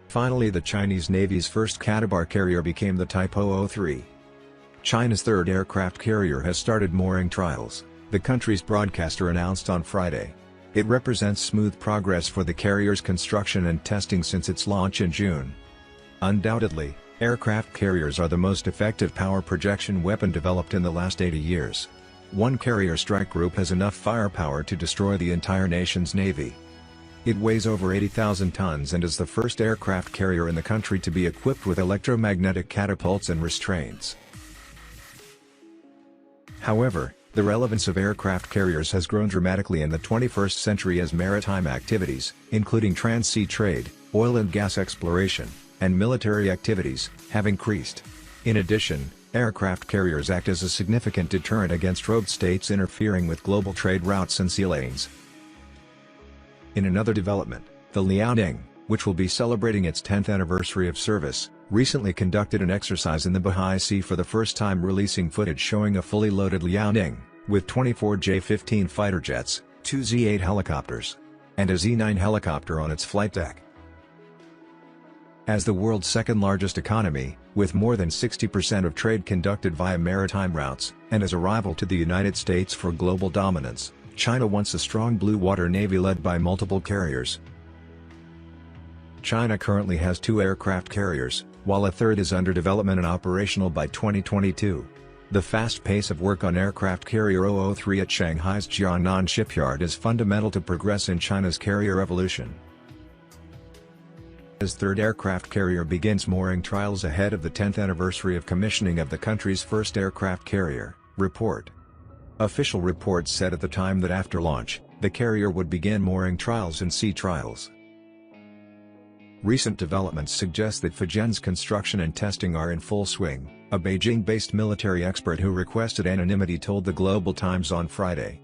Finally, the Chinese Navy's first catamaran carrier became the Type 003. China's third aircraft carrier has started mooring trials, the country's broadcaster announced on Friday. It represents smooth progress for the carrier's construction and testing since its launch in June. Undoubtedly, aircraft carriers are the most effective power projection weapon developed in the last 80 years. One carrier strike group has enough firepower to destroy the entire nation's navy. It weighs over 80,000 tons and is the first aircraft carrier in the country to be equipped with electromagnetic catapults and restraints. However, the relevance of aircraft carriers has grown dramatically in the 21st century as maritime activities, including trans-sea trade, oil and gas exploration, and military activities, have increased. In addition, aircraft carriers act as a significant deterrent against rogue states interfering with global trade routes and sea lanes. In another development, the Liaoning, which will be celebrating its 10th anniversary of service, recently conducted an exercise in the Bahai Sea for the first time, releasing footage showing a fully loaded Liaoning, with 24 J-15 fighter jets, 2 Z-8 helicopters, and a Z-9 helicopter on its flight deck. As the world's second-largest economy, with more than 60% of trade conducted via maritime routes, and as a rival to the United States for global dominance, China wants a strong blue water navy led by multiple carriers. China currently has 2 aircraft carriers, while a third is under development and operational by 2022. The fast pace of work on aircraft carrier 003 at Shanghai's Jiangnan shipyard is fundamental to progress in China's carrier evolution. As third aircraft carrier begins mooring trials ahead of the 10th anniversary of commissioning of the country's first aircraft carrier, report. Official reports said at the time that after launch, the carrier would begin mooring trials and sea trials. Recent developments suggest that Fujian's construction and testing are in full swing, a Beijing-based military expert who requested anonymity told the Global Times on Friday.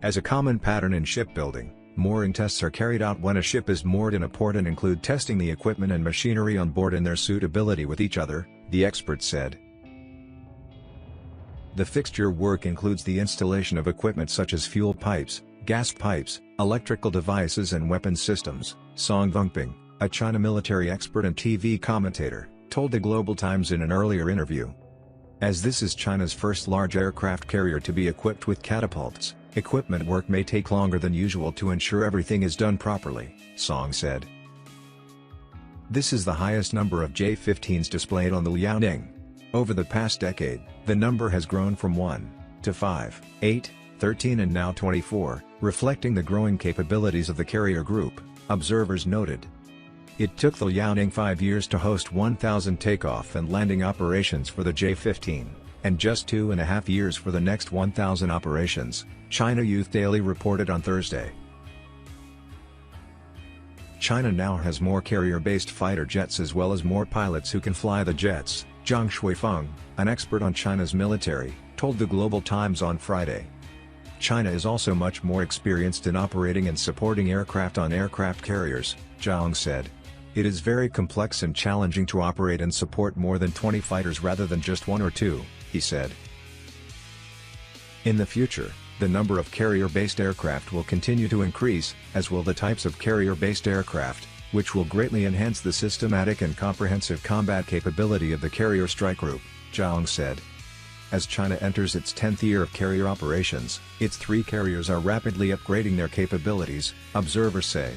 As a common pattern in shipbuilding, mooring tests are carried out when a ship is moored in a port and include testing the equipment and machinery on board and their suitability with each other, the expert said. The fixture work includes the installation of equipment such as fuel pipes, gas pipes, electrical devices and weapon systems, Song Vengping, a China military expert and TV commentator, told the Global Times in an earlier interview. As this is China's first large aircraft carrier to be equipped with catapults, equipment work may take longer than usual to ensure everything is done properly, Song said. This is the highest number of J-15s displayed on the Liaoning. Over the past decade, the number has grown from 1 to 5, 8, 13 and now 24, reflecting the growing capabilities of the carrier group, observers noted. It took the Liaoning 5 years to host 1,000 takeoff and landing operations for the J-15, and just 2.5 years for the next 1,000 operations, China Youth Daily reported on Thursday. China now has more carrier-based fighter jets as well as more pilots who can fly the jets, Zhang Shuifeng, an expert on China's military, told the Global Times on Friday. China is also much more experienced in operating and supporting aircraft on aircraft carriers, Zhang said. It is very complex and challenging to operate and support more than 20 fighters rather than just 1 or 2, he said. In the future, the number of carrier-based aircraft will continue to increase, as will the types of carrier-based aircraft, which will greatly enhance the systematic and comprehensive combat capability of the carrier strike group, Zhang said. As China enters its 10th year of carrier operations, its 3 carriers are rapidly upgrading their capabilities, observers say.